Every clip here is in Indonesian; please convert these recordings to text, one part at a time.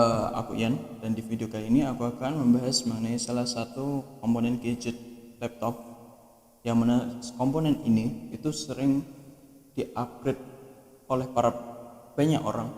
Aku Ian, dan di video kali ini aku akan membahas mengenai salah satu komponen gadget laptop yang mana komponen ini itu sering di-upgrade oleh banyak orang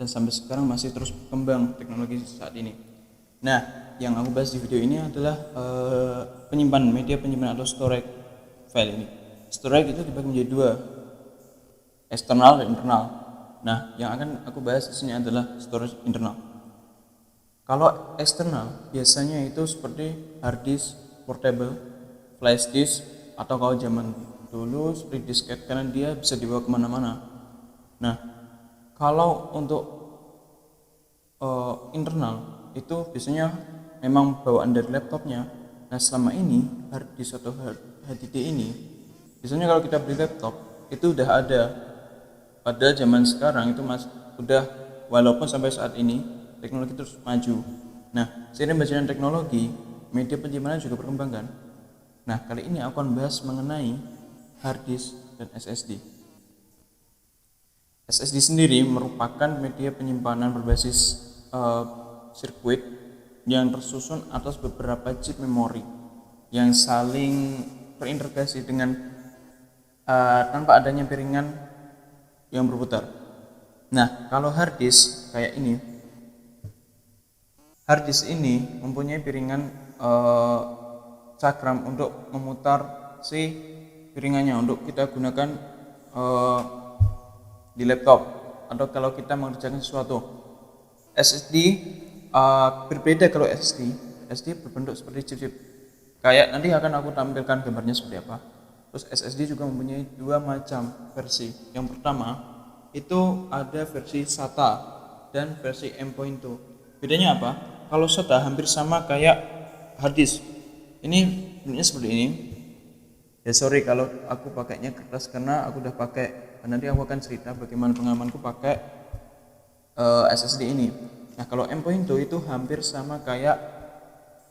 dan sampai sekarang masih terus berkembang teknologi saat ini. Nah, yang aku bahas di video ini adalah media penyimpanan atau storage file ini. Storage itu dibagi menjadi dua, eksternal dan internal. Nah, yang akan aku bahas di sini adalah storage internal. Kalau eksternal biasanya itu seperti hard disk portable, flash disk, atau kalau zaman dulu seperti disket karena dia bisa dibawa kemana-mana. Nah, kalau untuk internal itu biasanya memang bawaan dari laptopnya. Nah, selama ini hard disk atau HDD ini biasanya kalau kita beli laptop itu udah ada. Pada zaman sekarang itu udah, walaupun sampai saat ini teknologi terus maju. Nah, seiring berjalannya teknologi, media penyimpanan juga berkembang kan. Nah, kali ini aku akan bahas mengenai hard disk dan SSD. SSD sendiri merupakan media penyimpanan berbasis sirkuit yang tersusun atas beberapa chip memori yang saling terintegrasi dengan tanpa adanya piringan yang berputar. Nah, kalau hard disk kayak ini, hard disk ini mempunyai piringan cakram untuk memutar si piringannya untuk kita gunakan di laptop atau kalau kita mengerjakan sesuatu. SSD berbeda. Kalau SSD berbentuk seperti chip-chip. Kayak nanti akan aku tampilkan gambarnya seperti apa. Terus SSD juga mempunyai dua macam versi. Yang pertama itu ada versi SATA dan versi M.2. Bedanya apa? Kalau SATA hampir sama kayak hard disk. Ini bentuknya seperti ini. Ya sorry kalau aku pakainya kertas karena aku udah pakai. Nanti aku akan cerita bagaimana pengalamanku pakai SSD ini. Nah, kalau M.2 itu hampir sama kayak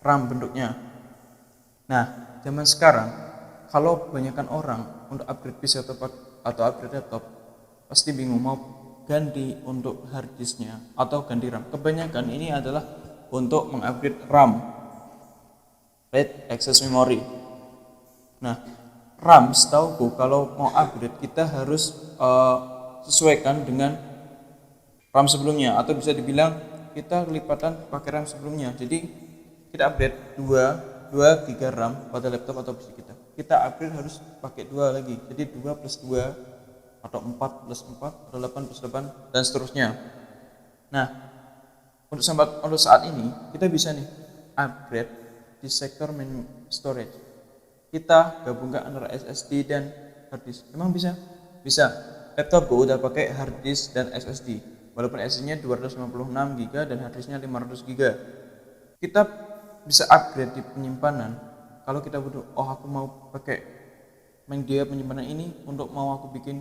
RAM bentuknya. Nah, zaman sekarang kalau kebanyakan orang untuk upgrade PC atau upgrade laptop pasti bingung mau ganti untuk hard disknya atau ganti RAM. Kebanyakan ini adalah untuk mengupgrade RAM, Rate Access Memory. Nah, RAM setauku kalau mau upgrade kita harus sesuaikan dengan RAM sebelumnya, atau bisa dibilang kita kelipatan pakai RAM sebelumnya. Jadi kita upgrade 2 GB RAM pada laptop atau PC kita. Kita upgrade harus pakai 2 lagi. Jadi 2 plus 2 atau 4 plus 4 atau 8 plus 8 dan seterusnya. Nah, untuk saat ini kita bisa nih upgrade di sektor main storage. Kita gabungkan antara SSD dan hard disk. Emang bisa? Bisa. Laptop gue udah pakai hard disk dan SSD. Walaupun SSD-nya 256 GB dan hard disk-nya 500 GB. Kita bisa upgrade di penyimpanan. Kalau kita butuh, aku mau pakai media penyimpanan ini untuk mau aku bikin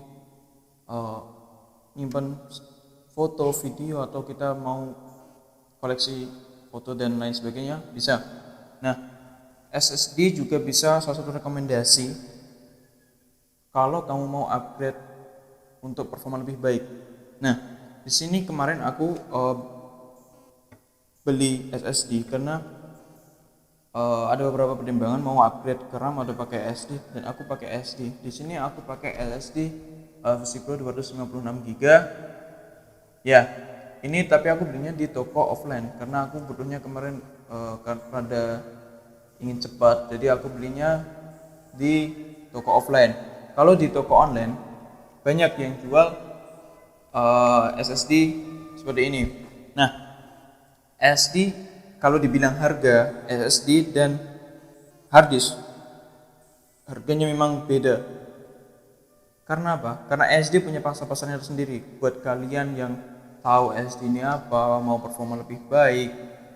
nyimpan foto, video, atau kita mau koleksi foto dan lain sebagainya, bisa. Nah, SSD juga bisa salah satu rekomendasi kalau kamu mau upgrade untuk performa lebih baik. Nah, di sini kemarin aku beli SSD karena ada beberapa pertimbangan mau upgrade ke RAM atau pakai SSD, dan aku pakai SSD. Di sini aku pakai SSD VersiPro 256 GB. Ya, ini tapi aku belinya di toko offline karena aku butuhnya kemarin pada ingin cepat, jadi aku belinya di toko offline. Kalau di toko online banyak yang jual SSD seperti ini. Nah, SSD kalau dibilang harga SSD dan hard disk, harganya memang beda. Karena apa? Karena SSD punya pasar-pasarnya tersendiri. Buat kalian yang tahu SSD ini apa, mau performa lebih baik,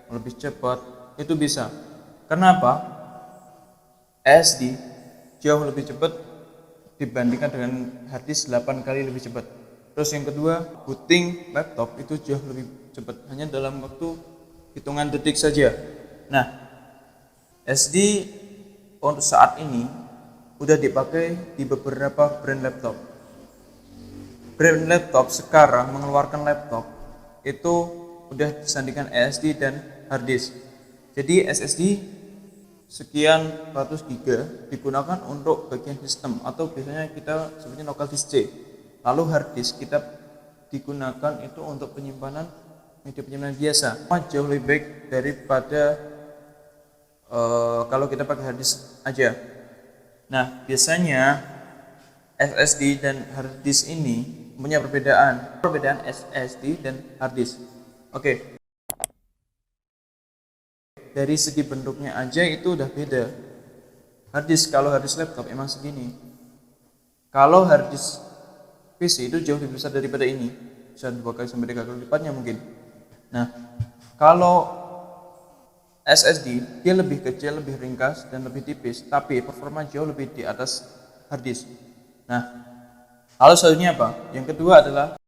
lebih cepat, itu bisa. Kenapa? SSD jauh lebih cepat dibandingkan dengan hard disk 8 kali lebih cepat. Terus yang kedua, booting laptop itu jauh lebih cepat, hanya dalam waktu hitungan detik saja. Nah, SSD untuk saat ini udah dipakai di beberapa brand laptop. Brand laptop sekarang mengeluarkan laptop itu udah disandingkan SSD dan hard disk. Jadi SSD sekian ratus giga digunakan untuk bagian sistem atau biasanya kita sebutnya local disk C. Lalu hard disk kita digunakan itu untuk penyimpanan media penyimpanan biasa. Jauh lebih baik daripada kalau kita pakai hard disk aja. Nah, biasanya SSD dan hard disk ini punya perbedaan SSD dan hard disk. Oke. Dari segi bentuknya aja itu udah beda. Kalau hard disk laptop emang segini. Kalau hard disk PC itu jauh lebih besar daripada ini, bisa 2 kali sampai 3 kali lipatnya mungkin. Nah, kalau SSD dia lebih kecil, lebih ringkas dan lebih tipis, tapi performa jauh lebih di atas hard disk. Nah, lalu selanjutnya apa? Yang kedua adalah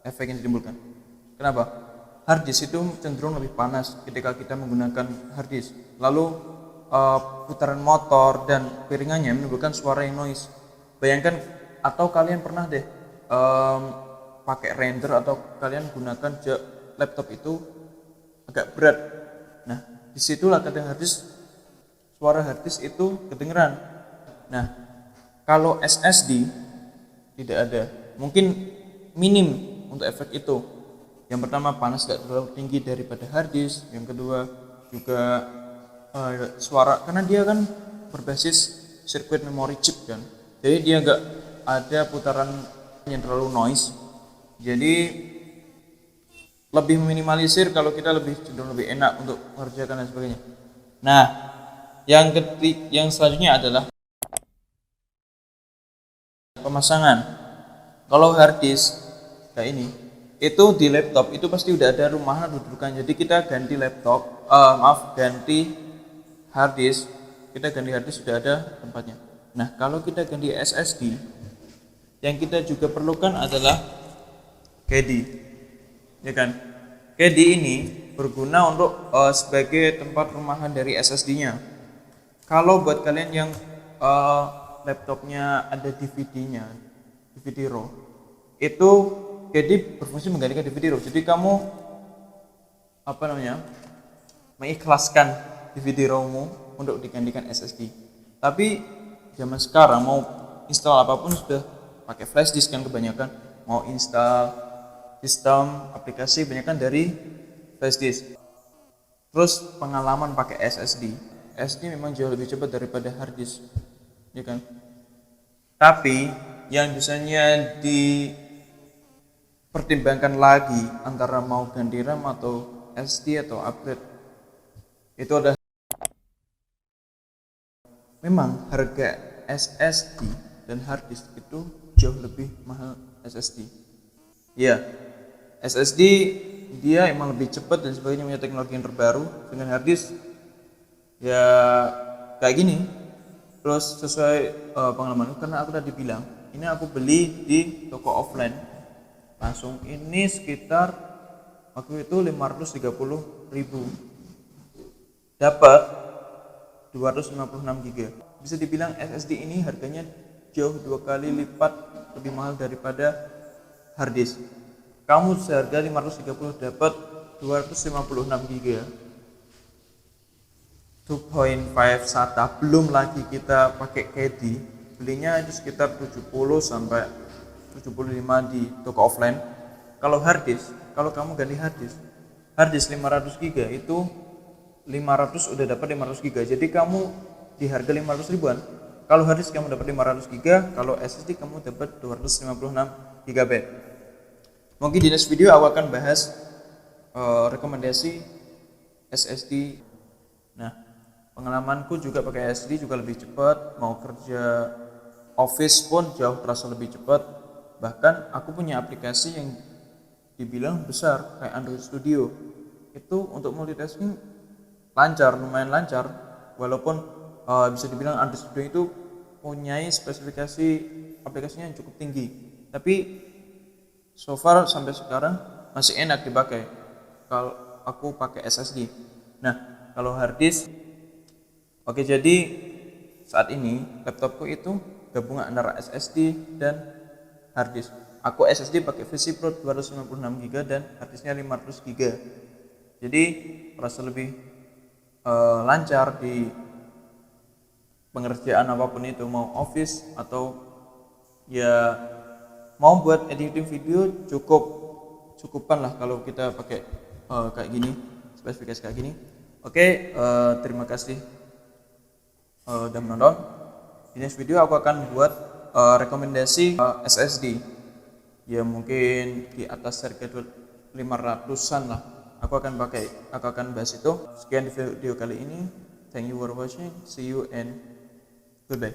efek yang ditimbulkan. Kenapa? Hard disk itu cenderung lebih panas ketika kita menggunakan hard disk. Lalu putaran motor dan piringannya menimbulkan suara yang noise. Bayangkan atau kalian pernah deh pakai render atau kalian gunakan laptop itu agak berat. Nah, disitulah kadang suara hard disk itu kedengeran. Nah, kalau SSD tidak ada, mungkin minim untuk efek itu. Yang pertama, panas gak terlalu tinggi daripada hard disk. Yang kedua juga suara, karena dia kan berbasis sirkuit memori chip kan, jadi dia gak ada putaran yang terlalu noise, jadi lebih meminimalisir kalau kita cenderung lebih enak untuk mengerjakan dan sebagainya. Nah, yang selanjutnya adalah pemasangan. Kalau hard disk kayak ini, itu di laptop itu pasti udah ada rumahan dudukan, jadi kita ganti ganti hard disk, sudah ada tempatnya. Nah, kalau kita ganti SSD, yang kita juga perlukan adalah CAD, ya kan? CAD ini berguna untuk sebagai tempat rumahan dari SSD-nya. Kalau buat kalian yang laptopnya ada DVD-nya, DVD ROM, itu CAD berfungsi menggantikan DVD ROM. Jadi kamu mengikhlaskan DVD ROM untuk digantikan SSD. Tapi zaman sekarang mau install apapun sudah pakai flash disk kan kebanyakan. Mau install sistem aplikasi kebanyakan dari flash disk. Terus pengalaman pakai SSD memang jauh lebih cepat daripada hard disk, ya kan? Tapi yang biasanya dipertimbangkan lagi antara mau ganti RAM atau SD atau upgrade, itu ada memang harga SSD dan hard disk itu jauh lebih mahal SSD. Ya, SSD dia emang lebih cepat dan sebagainya, punya teknologi yang terbaru. Dengan hard disk ya kayak gini. Terus sesuai pengalaman, karena aku tadi bilang ini aku beli di toko offline langsung, ini sekitar waktu itu 530.000, dapat 256 GB. Bisa dibilang SSD ini harganya jauh 2 kali lipat lebih mahal daripada hard disk. Kamu seharga 530 dapat 256 GB. 2.5 SATA, belum lagi kita pakai CAD, belinya itu sekitar 70 sampai 75 di toko offline. Kalau hard disk, kalau kamu ganti hard disk 500 GB itu 500 udah dapat 500 GB. Jadi kamu di harga 500 ribuan. Kalau hard disk kamu dapat 500 GB, kalau SSD kamu dapat 256 GB. Mungkin di next video aku akan bahas rekomendasi SSD. Nah, pengalamanku juga pakai SSD juga lebih cepat, mau kerja office pun jauh terasa lebih cepat. Bahkan aku punya aplikasi yang dibilang besar kayak Android Studio. Itu untuk multitasking lancar, lumayan lancar, walaupun bisa dibilang Android Studio itu punya spesifikasi aplikasinya yang cukup tinggi, tapi so far sampai sekarang masih enak dipakai kalau aku pakai SSD. Nah, kalau hard disk, oke, jadi saat ini laptopku itu gabungan antara SSD dan hard disk. aku SSD pakai VC Pro 256 GB dan harddisknya 500 GB. Jadi merasa lebih lancar di pengerjaan apapun itu, mau office atau ya mau buat editing video cukupan lah kalau kita pakai kayak gini, spesifikasi kayak gini. Oke, terima kasih udah menonton. Di next video aku akan buat rekomendasi SSD ya, mungkin di atas harga 500-an lah. Aku akan bahas itu. Sekian di video kali ini. Thank you for watching. See you and